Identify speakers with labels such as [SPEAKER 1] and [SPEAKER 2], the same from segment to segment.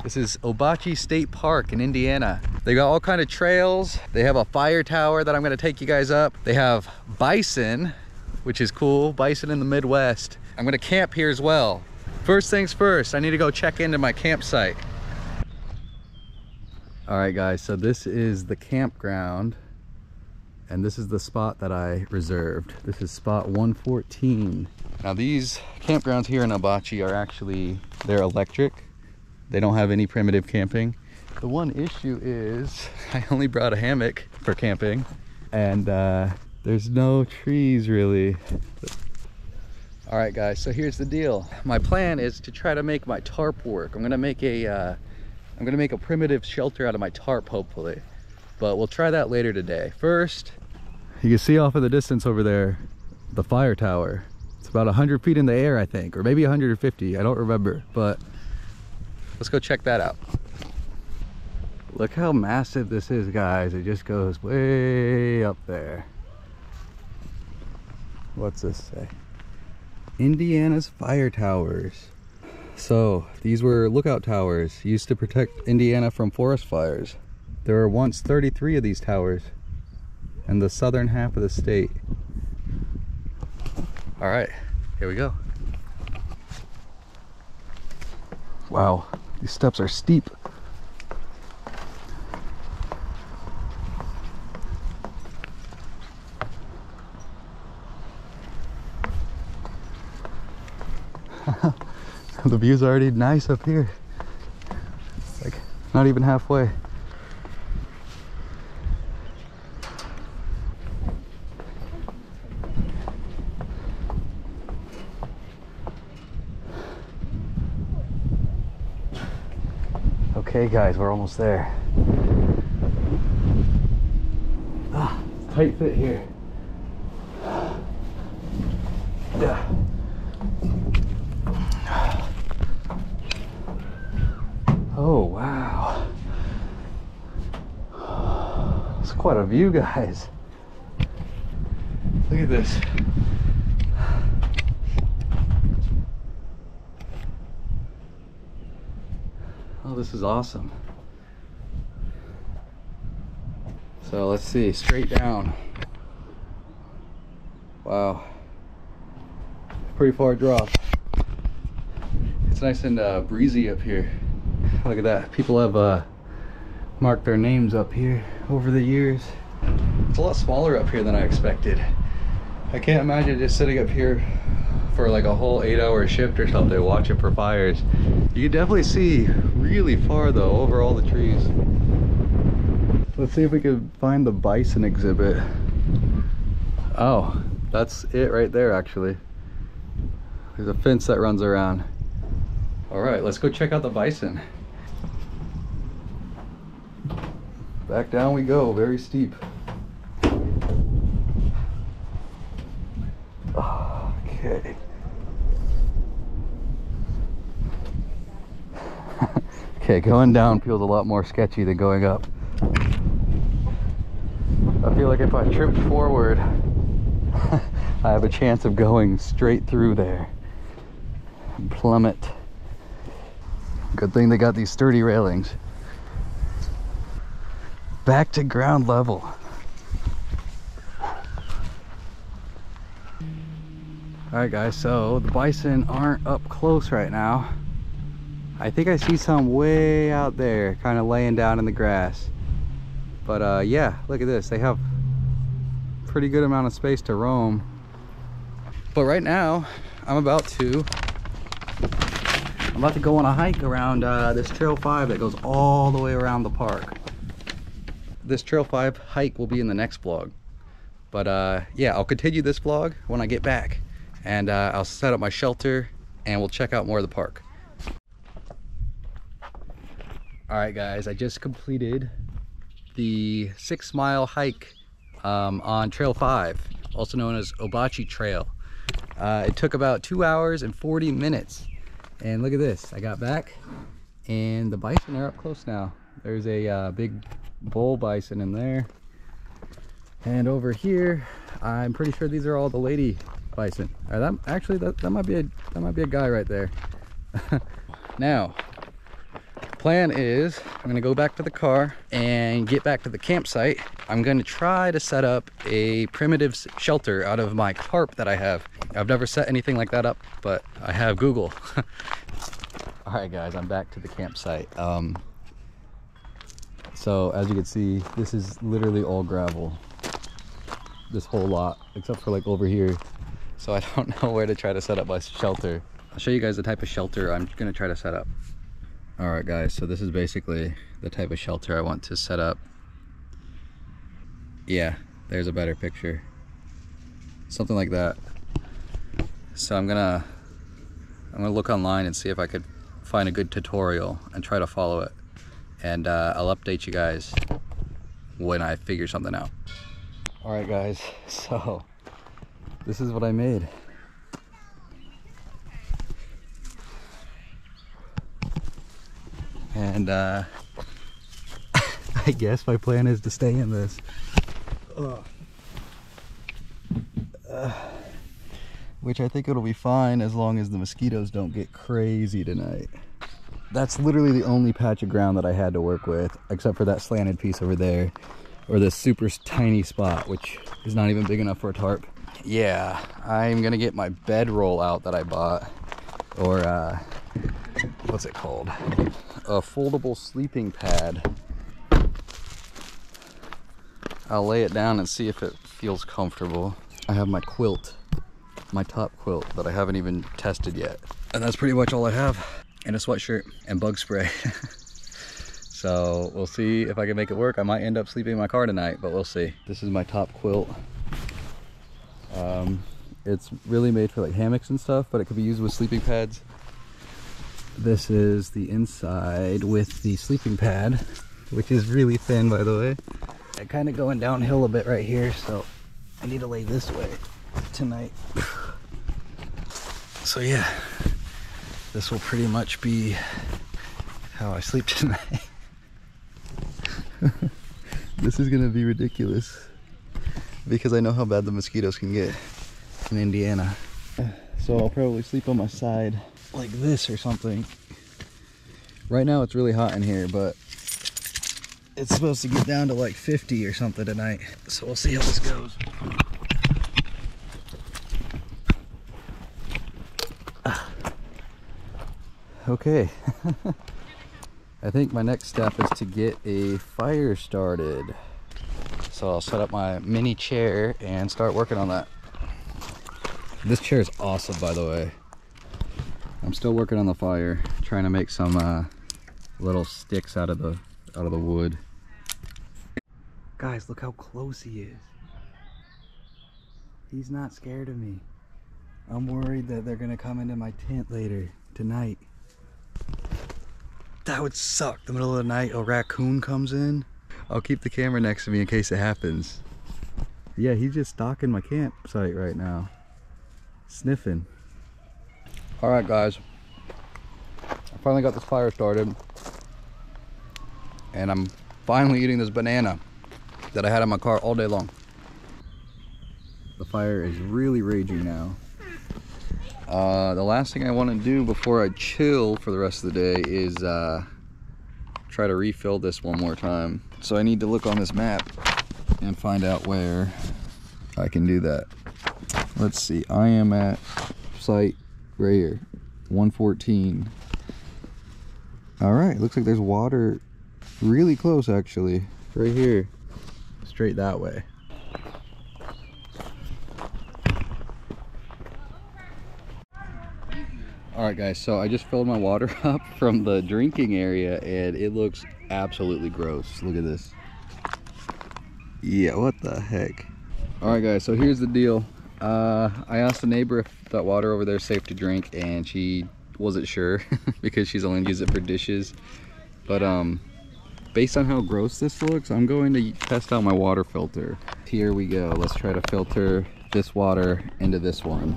[SPEAKER 1] This is Ouabache State Park in Indiana. They got all kind of trails. They have a fire tower that I'm gonna take you guys up. They have bison, which is cool. Bison in the Midwest. I'm gonna camp here as well. First things first, I need to go check into my campsite. All right guys, so this is the campground and this is the spot that I reserved. This is spot 114. Now these campgrounds here in Ouabache are actually, they're electric. They don't have any primitive camping. The one issue is I only brought a hammock for camping and there's no trees really. All right guys, so here's the deal. My plan is to try to make my tarp work. I'm gonna make a primitive shelter out of my tarp, hopefully. But we'll try that later today. First, you can see off in the distance over there, the fire tower. It's about 100 feet in the air, I think, or maybe 150, I don't remember, but let's go check that out. Look how massive this is, guys. It just goes way up there. What's this say? Indiana's fire towers. So these were lookout towers used to protect Indiana from forest fires. There were once 33 of these towers in the southern half of the state. All right, here we go. Wow, these steps are steep. The view's already nice up here. Like, not even halfway. Okay guys, we're almost there. Ah, tight fit here. Yeah. Oh wow, it's quite a view, guys. Look at this. Oh, this is awesome. So let's see, straight down. Wow, pretty far drop. It's nice and breezy up here. Look at that. People have marked their names up here over the years. It's a lot smaller up here than I expected. I can't imagine just sitting up here for like a whole 8-hour shift or something watching for fires. You can definitely see really far though over all the trees. Let's see if we can find the bison exhibit. Oh, that's it right there actually. There's a fence that runs around. All right, let's go check out the bison. Back down we go, very steep. Okay. Okay, going down feels a lot more sketchy than going up. I feel like if I tripped forward, I have a chance of going straight through there and plummet. Good thing they got these sturdy railings. Back to ground level. All right guys, so the bison aren't up close right now. I think I see some way out there kind of laying down in the grass, but yeah, look at this. They have pretty good amount of space to roam. But right now I'm about to go on a hike around this trail 5 that goes all the way around the park. This trail 5 hike will be in the next vlog, but yeah, I'll continue this vlog when I get back, and I'll set up my shelter and we'll check out more of the park. All right guys, I just completed the 6-mile hike on trail 5, also known as Ouabache Trail. It took about 2 hours and 40 minutes, and look at this. I got back and the bison are up close now. There's a big bull bison in there, and over here I'm pretty sure these are all the lady bison. That might be a guy right there. Now plan is I'm gonna go back to the car and get back to the campsite. I'm gonna try to set up a primitive shelter out of my tarp that I have. I've never set anything like that up, but I have Google. All right guys, I'm back to the campsite. So as you can see, this is literally all gravel. This whole lot, except for like over here. So I don't know where to try to set up my shelter. I'll show you guys the type of shelter I'm gonna try to set up. All right guys, so this is basically the type of shelter I want to set up. Yeah, there's a better picture. Something like that. So I'm gonna look online and see if I could find a good tutorial and try to follow it. And I'll update you guys when I figure something out. All right guys, so this is what I made. And I guess my plan is to stay in this. Which I think it'll be fine as long as the mosquitoes don't get crazy tonight. That's literally the only patch of ground that I had to work with, except for that slanted piece over there, or this super tiny spot, which is not even big enough for a tarp. Yeah, I'm gonna get my bedroll out that I bought, or what's it called? A foldable sleeping pad. I'll lay it down and see if it feels comfortable. I have my quilt, my top quilt that I haven't even tested yet. And that's pretty much all I have. And a sweatshirt and bug spray. So we'll see if I can make it work. I might end up sleeping in my car tonight, but we'll see. This is my top quilt. It's really made for like hammocks and stuff, but it could be used with sleeping pads. This is the inside with the sleeping pad, which is really thin, by the way. I'm kind of going downhill a bit right here, so I need to lay this way tonight. So yeah, this will pretty much be how I sleep tonight. This is gonna be ridiculous because I know how bad the mosquitoes can get in Indiana. So I'll probably sleep on my side like this or something. Right now it's really hot in here, but it's supposed to get down to like 50 or something tonight. So we'll see how this goes. Okay. I think my next step is to get a fire started. So I'll set up my mini chair and start working on that. This chair is awesome, by the way. I'm still working on the fire, trying to make some little sticks out of the wood. Guys, look how close he is. He's not scared of me. I'm worried that they're gonna come into my tent later tonight. That would suck. The middle of the night, a raccoon comes in. I'll keep the camera next to me in case it happens. Yeah, he's just stalking my campsite right now. Sniffing. All right, guys. I finally got this fire started. And I'm finally eating this banana that I had in my car all day long. The fire is really raging now. The last thing I want to do before I chill for the rest of the day is try to refill this one more time. So I need to look on this map and find out where I can do that. Let's see, I am at site right here, 114. All right, looks like there's water really close actually, right here, straight that way. Alright guys, so I just filled my water up from the drinking area and it looks absolutely gross. Look at this. Yeah, what the heck. Alright guys, so here's the deal. I asked the neighbor if that water over there is safe to drink and she wasn't sure because she's only used it for dishes. But based on how gross this looks, I'm going to test out my water filter. Here we go. Let's try to filter this water into this one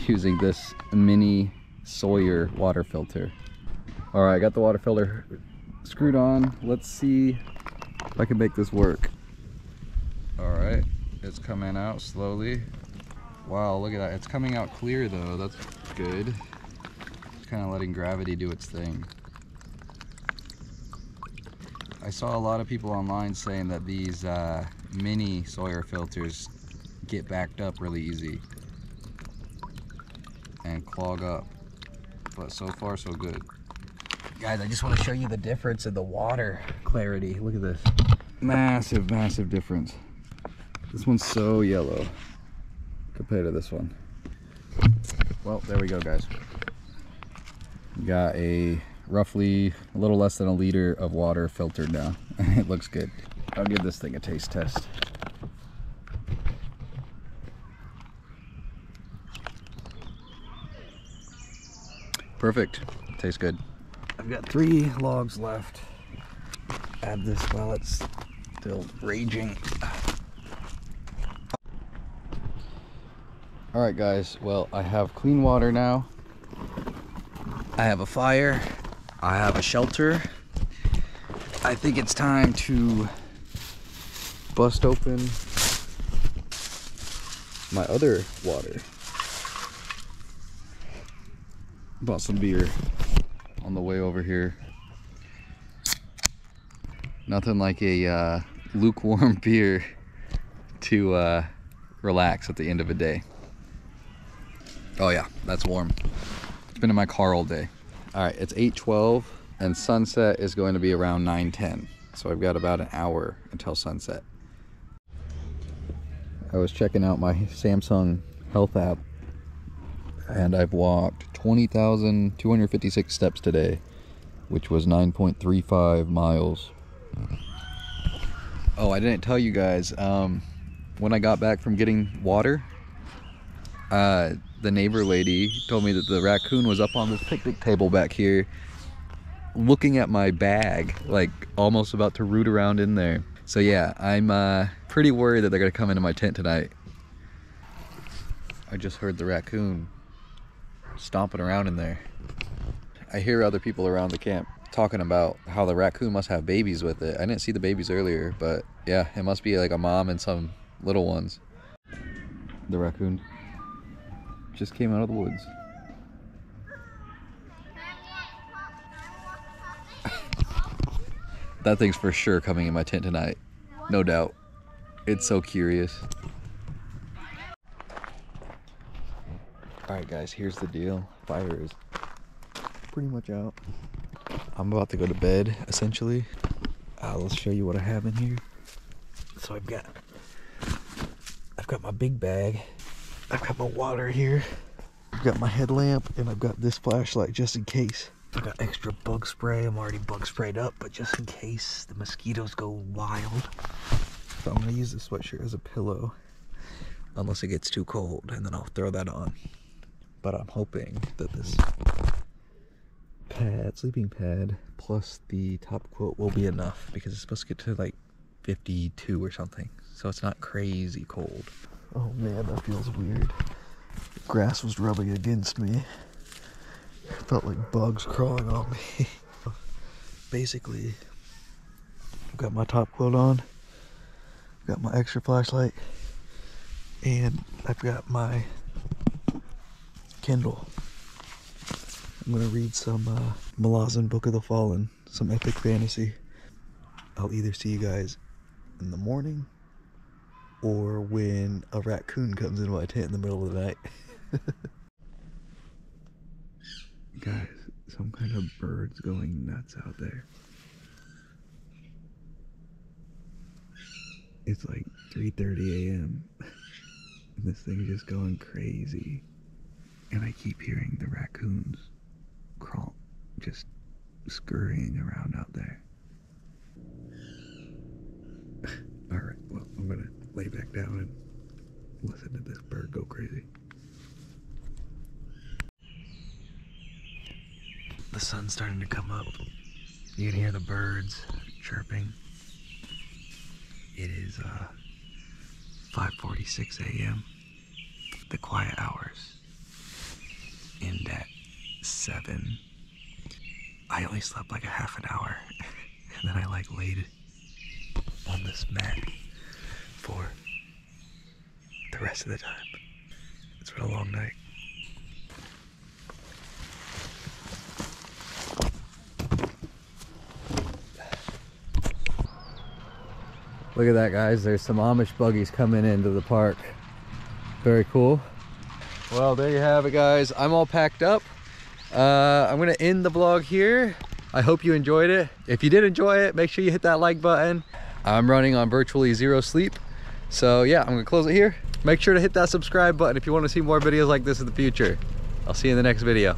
[SPEAKER 1] using this mini Sawyer water filter. All right, I got the water filter screwed on. Let's see if I can make this work. All right, it's coming out slowly. Wow, look at that. It's coming out clear though. That's good. It's kind of letting gravity do its thing. I saw a lot of people online saying that these mini Sawyer filters get backed up really easy and clog up, but so far so good. Guys, I just want to show you the difference in the water clarity. Look at this. Massive, massive difference. This one's so yellow compared to this one. Well, there we go, guys. We got a roughly a little less than a liter of water filtered now. It looks good. I'll give this thing a taste test. Perfect. Tastes good. I've got 3 logs left. Add this while it's still raging. Alright guys, well, I have clean water now. I have a fire. I have a shelter. I think it's time to bust open my other water. Bought some beer on the way over here. Nothing like a lukewarm beer to relax at the end of a day. Oh yeah, that's warm. It's been in my car all day. All right, it's 8:12 and sunset is going to be around 9:10. So I've got about an hour until sunset. I was checking out my Samsung Health app and I've walked 20,256 steps today, which was 9.35 miles. Oh, I didn't tell you guys, when I got back from getting water, the neighbor lady told me that the raccoon was up on this picnic table back here looking at my bag, like almost about to root around in there. So yeah, I'm pretty worried that they're gonna come into my tent tonight. I just heard the raccoon stomping around in there. I hear other people around the camp talking about how the raccoon must have babies with it. I didn't see the babies earlier, but yeah, it must be like a mom and some little ones. The raccoon just came out of the woods. That thing's for sure coming in my tent tonight. No doubt. It's so curious. Alright guys, here's the deal. Fire is pretty much out. I'm about to go to bed, essentially. Let's show you what I have in here. So I've got my big bag. I've got my water here. I've got my headlamp, and I've got this flashlight just in case. I've got extra bug spray. I'm already bug sprayed up, but just in case the mosquitoes go wild. So I'm gonna use this sweatshirt as a pillow, unless it gets too cold, and then I'll throw that on. But I'm hoping that this sleeping pad, plus the top quilt will be enough, because it's supposed to get to like 52 or something. So it's not crazy cold. Oh man, that feels weird. The grass was rubbing against me. It felt like bugs crawling on me. Basically, I've got my top quilt on, I've got my extra flashlight, and I've got my Kindle. I'm gonna read some Malazan Book of the Fallen, some epic fantasy. I'll either see you guys in the morning or when a raccoon comes into my tent in the middle of the night. Guys, some kind of bird's going nuts out there. It's like 3:30 a.m. and this thing's just going crazy. And I keep hearing the raccoons crawl, just scurrying around out there. Alright, well, I'm gonna lay back down and listen to this bird go crazy. The sun's starting to come up. You can hear the birds chirping. It is 5:46 a.m. The quiet hours end at 7. I only slept like a half an hour, and then I like laid on this mat for the rest of the time. It's been a long night. Look at that, guys. There's some Amish buggies coming into the park. Very cool. Well, there you have it, guys. I'm all packed up. I'm gonna end the vlog here. I hope you enjoyed it. If you did enjoy it, make sure you hit that like button. I'm running on virtually 0 sleep. So yeah, I'm gonna close it here. Make sure to hit that subscribe button if you want to see more videos like this in the future. I'll see you in the next video.